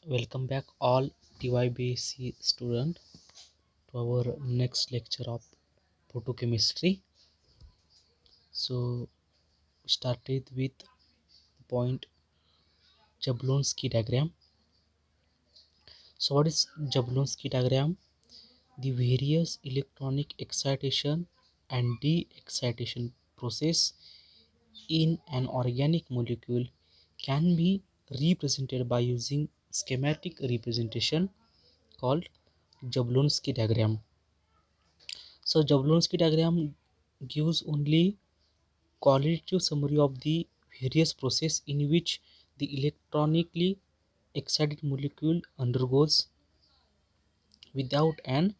Welcome back all TYBC student to our next lecture of photochemistry. So started with point Jablonski diagram. So what is Jablonski diagram? The various electronic excitation and de-excitation process in an organic molecule can be represented by using schematic representation called Jablonski diagram. So Jablonski diagram gives only qualitative summary of the various process in which the electronically excited molecule undergoes without an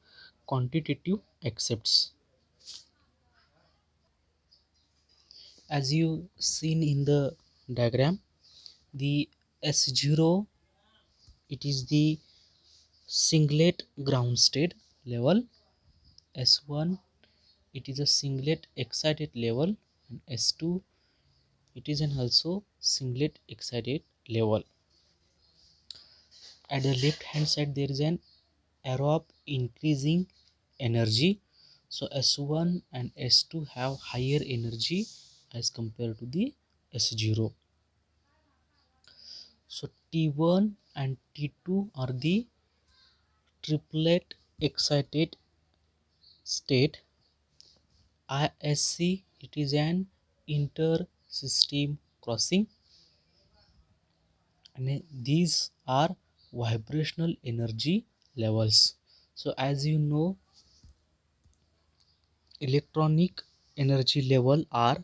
quantitative accepts. As you seen in the diagram, the S0 it is the singlet ground state level, S1 it is a singlet excited level, and S2 it is an also singlet excited level. At the left hand side there is an arrow of increasing energy. So S1 and S2 have higher energy as compared to the S0. So T1 and T2 are the triplet excited state. ISC it is an inter system crossing, and these are vibrational energy levels. So as you know, electronic energy level are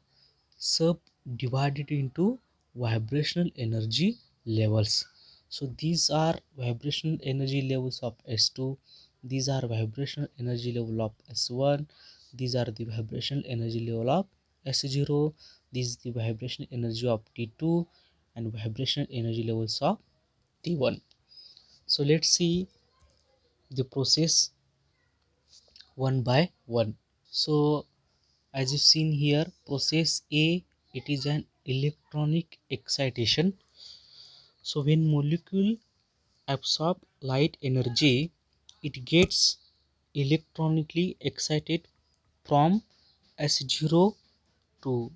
subdivided into vibrational energy levels. So these are vibrational energy levels of S2, these are vibrational energy level of S1, these are the vibrational energy level of S0, this is the vibrational energy of T2, and vibrational energy levels of T1. So let's see the process one by one. So as you seen here, process A it is an electronic excitation. So when molecule absorb light energy, it gets electronically excited from S0 to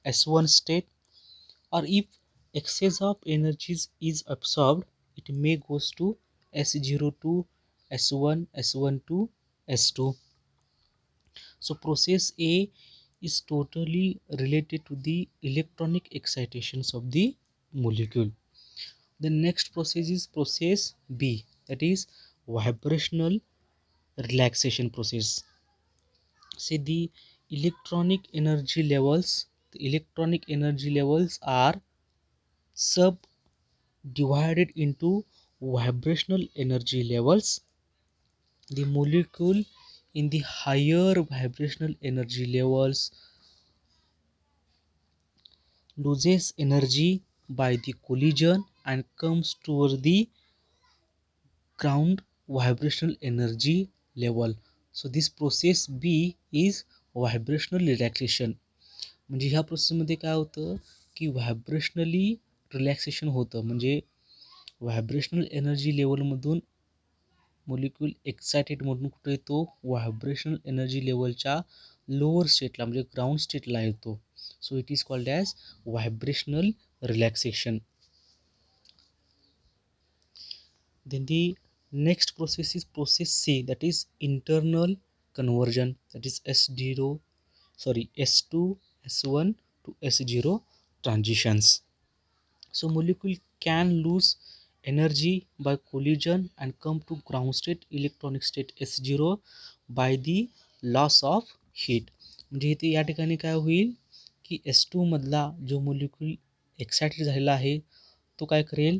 S1 state, or if excess of energies is absorbed, it may goes to S0 to S1, S1 to S2. So process A is totally related to the electronic excitations of the molecule. The next process is process B, that is vibrational relaxation process. See the electronic energy levels are subdivided into vibrational energy levels. The molecule in the higher vibrational energy levels loses energy by the collision and comes toward the ground vibrational energy level. So this process B is vibrational relaxation. म्हणजे ह्या प्रोसेसमध्ये काय होतं की व्हायब्रेशनली relaxation होतं, म्हणजे vibrational energy लेवलमधून molecule excited म्हणून कुठे येतो, व्हायब्रेशनल एनर्जी लेवलच्या लोअर स्टेटला म्हणजे ग्राउंड स्टेटला येतो. So it is called as vibrational relaxation. Then the next process is process C, that is internal conversion, that is S2 S1 to S0 transitions. So molecule can lose energy by collision and come to ground state electronic state S0 by the loss of heat. म्हणजे इथे या ठिकाणी काय होईल की S2 मधला जो molecule excited झालेला आहे तो काय करेल,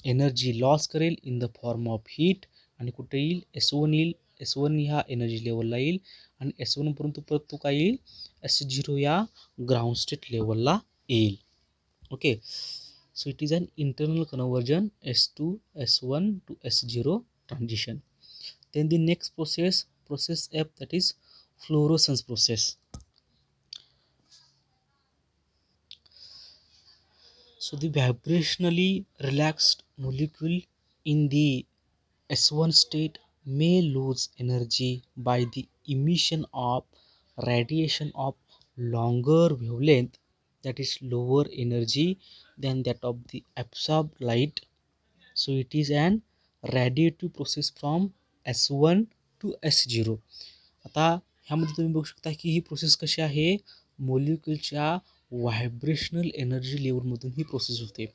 एनर्जी लॉस करेल in the form of heat, आणि कुठे येईल S1 येईल, S1 ह्या एनर्जी लेवलला येईल आणि S1 परंतु परत तो काय येईल S0 या ग्राउंड स्टेट लेवलला येईल. Okay, so it is an internal conversion S2 S1 to S0 transition. Then the next process, process F, that is fluorescence process. So the vibrationally relaxed molecule in the S1 state may lose energy by the emission of radiation of longer wavelength, that is lower energy than that of the absorbed light. So it is an radiative process from S1 to S0. आता ह्यामध्ये तुम्ही बघू शकता की ही process कशी आहे, मोलिक्युलच्या vibrational energy लेवलमधून ही process होते.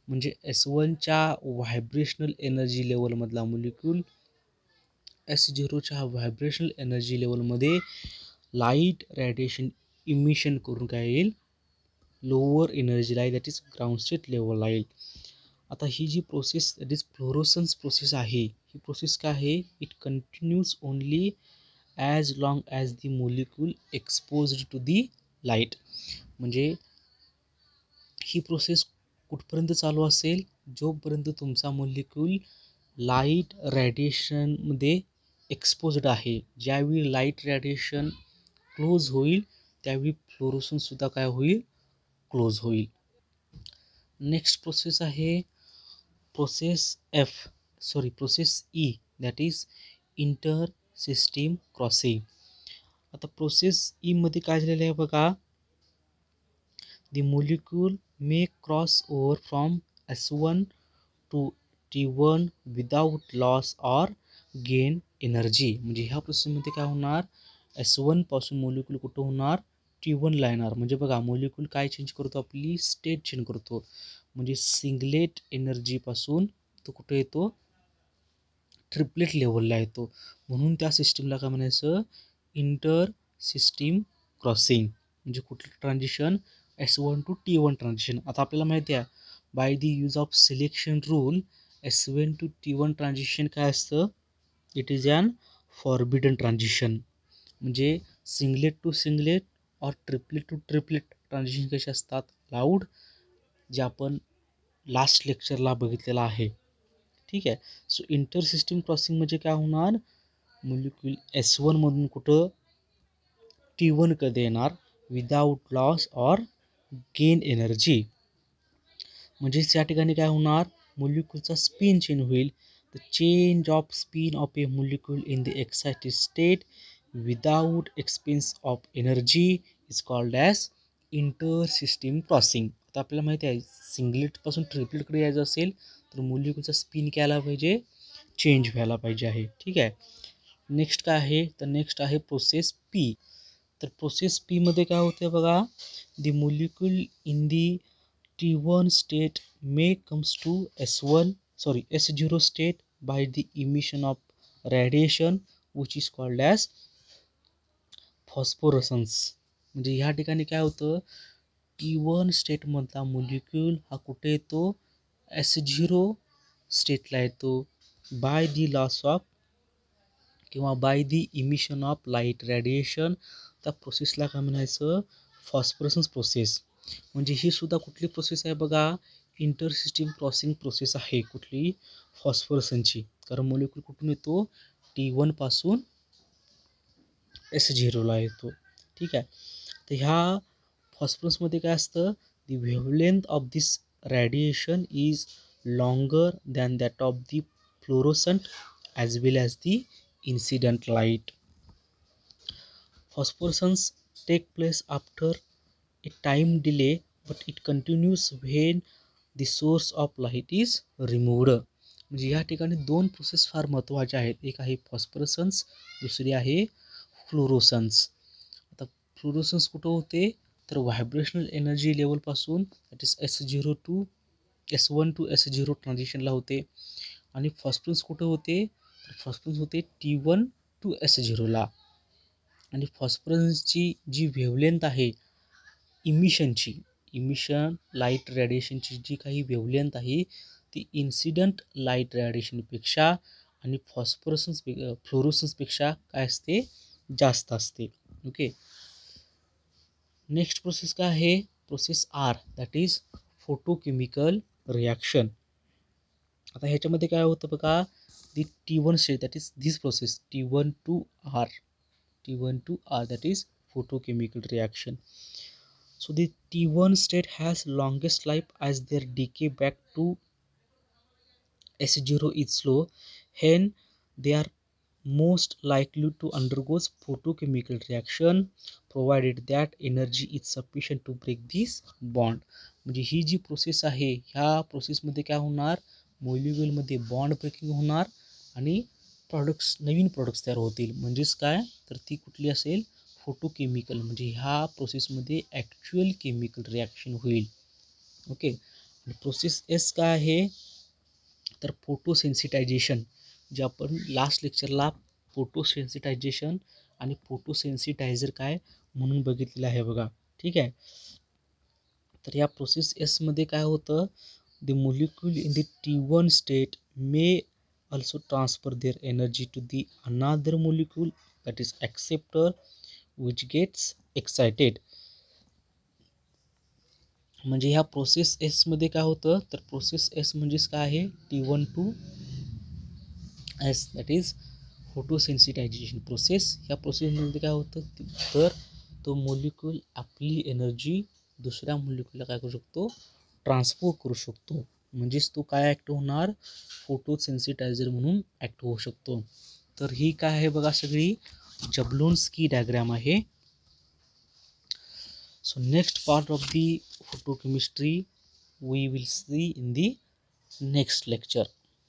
म्हणजे S1च्या vibrational energy लेवलमधला molecule S0च्या vibrational energy लेवलमध्ये लाईट रेडिएशन इमिशन करून काय येईल, लोअर एनर्जीला आहे, दॅट इज ग्राउंड स्टेट लेवलला येईल. आता ही जी process that is fluorescence process आहे, ही प्रोसेस काय आहे, it continues only as long as the molecule exposed to the light. म्हणजे ही प्रोसेस कुठपर्यंत चालू असेल, जोपर्यंत तुमचा मोलिक्यूल लाईट रेडिएशनमध्ये एक्सपोज्ड आहे. ज्यावेळी लाईट रेडिएशन क्लोज होईल त्यावेळी फ्लोरोसन्ससुद्धा काय होईल, क्लोज होईल. नेक्स्ट प्रोसेस आहे process E, that is intersystem crossing. आता प्रोसेस ई मध्ये काय झालेलं आहे बघा, the molecule may cross over from S1 to T1 without loss or gain energy. म्हणजे ह्या प्रोसेसमध्ये काय होणार, S1 पासून मोलिक्यूल कुठं होणार, T1 ला येणार. म्हणजे बघा मोलिक्यूल काय चेंज करतो, आपली स्टेट चेंज करतो. म्हणजे सिंगलेट एनर्जीपासून तो कुठे येतो, ट्रिपलेट लेवलला येतो. म्हणून त्या सिस्टीमला काय म्हणायचं, इंटर सिस्टीम क्रॉसिंग. म्हणजे कुठलं transition, S1 to T1 transition. आता आपल्याला माहिती आहे by the use of selection rule S1 to T1 transition काय असतं, it is an forbidden transition. म्हणजे सिंगलेट टू सिंगलेट और ट्रिपलेट टू ट्रिपलेट ट्रान्झिशन कसे असतात, लाऊड, जे आपण लास्ट लेक्चरला बघितलेलं आहे. ठीक आहे. सो इंटर सिस्टीम क्रॉसिंग म्हणजे काय होणार, मोलिक्यूल S1 मधून कुठं T1 कधी येणार, without loss or gain energy. म्हणजेच या ठिकाणी काय होणार, मोलिक्यूलचा स्पिन चेंज होईल. The change off spin off A molecule in the excited state without expense of energy is called as inter system crossing. आता आपल्याला माहिती आहे सिंगलेटपासून ट्रिपलेटकडे यायचं असेल तर मोलिक्यूलचा स्पिन काय आला पाहिजे, चेंज व्हायला पाहिजे आहे. ठीक आहे. नेक्स्ट काय आहे, तर नेक्स्ट आहे प्रोसेस पी. तर प्रोसेस पीमध्ये काय होतं बघा, the molecule in the T1 state may comes to S0 state by the emission of radiation which is called as phosphorescence. म्हणजे ह्या ठिकाणी काय होतं, T1 स्टेटमधला मोलिक्यूल हा कुठे येतो, S0 स्टेटला येतो बाय दी लॉस ऑफ किंवा by the emission of light radiation. त्या प्रोसेसला काय म्हणायचं, फॉस्फरसन्स प्रोसेस. म्हणजे ही सुद्धा कुठली प्रोसेस आहे बघा, इंटर सिस्टीम क्रॉसिंग प्रोसेस आहे. कुठली, फॉस्फरसनची. कारण मोलिक्यूल कुठून येतो, T1 पासून S0ला येतो. ठीक आहे. तर ह्या फॉस्फरसमध्ये काय असतं, the wavelength of this radiation is longer than that of the fluorescent as well as the incident light. Phosphorescence take place after a time delay but it continues when the source of light is removed. म्हणजे या ठिकाणी दोन process फार महत्त्वाच्या आहेत. एक आहे फॉस्फरसन्स, दुसरी आहे फ्लोरोसन्स. आता फ्लोरोसन्स कुठं होते, तर व्हायब्रेशनल एनर्जी लेवलपासून that is S1 to S0 ट्रान्झिशनला होते. आणि फॉस्फरन्स कुठं होते, फॉस्फरन्स होते T1 टू S0ला. आणि फॉस्फरन्सची जी वेव्हलेंथ आहे इमिशन लाईट रेडिएशनची जी काही वेव्हलेंथ आहे ती इन्सिडंट लाईट रेडिएशनपेक्षा आणि फ्लोरोसन्सपेक्षा काय असते, जास्त असते. ओके. नेक्स्ट प्रोसेस काय आहे, process R, that is photochemical reaction. आता ह्याच्यामध्ये काय होतं बघा, the T1 state that is this process T1 to R that is photochemical reaction. So the T1 state has longest life as their decay back to S0 is slow, hence they are most likely to undergo photochemical reaction provided that energy is sufficient to break this bond. म्हणजे ही जी process आहे ह्या प्रोसेसमध्ये काय होणार, मोलिक्युलमध्ये bond breaking होणार आणि नवीन products तयार होतील. म्हणजेच काय तर ती कुठली असेल, फोटोकेमिकल. म्हणजे ह्या प्रोसेसमध्ये ॲक्च्युअल केमिकल रिॲक्शन होईल. ओके. आणि प्रोसेस एस काय आहे तर फोटोसेन्सिटायझेशन, जे आपण लास्ट लेक्चरला फोटोसेन्सिटायझेशन आणि फोटोसेन्सिटायझर काय म्हणून बघितलेलं आहे बघा. ठीक आहे. तर या प्रोसेस एसमध्ये काय होतं, the molecule in the T1 state may also transfer their energy to the another molecule, that is acceptor, which gets excited. म्हणजे ह्या प्रोसेस एसमध्ये काय होतं तर प्रोसेस एस म्हणजेच काय आहे, T1 to S, that is photosensitization process. ह्या प्रोसेसमध्ये काय होतं तर तो मोलिक्यूल आपली एनर्जी दुसऱ्या मोलिक्यूलला काय करू शकतो, ट्रान्सफर करू शकतो. म्हणजेच तो काय ॲक्ट होणार, फोटोसेन्सिटायझर म्हणून ॲक्ट होऊ शकतो. तर ही काय आहे बघा सगळी जबलोन्स्की डायग्राम आहे. So next part of the photochemistry we will see in the next lecture.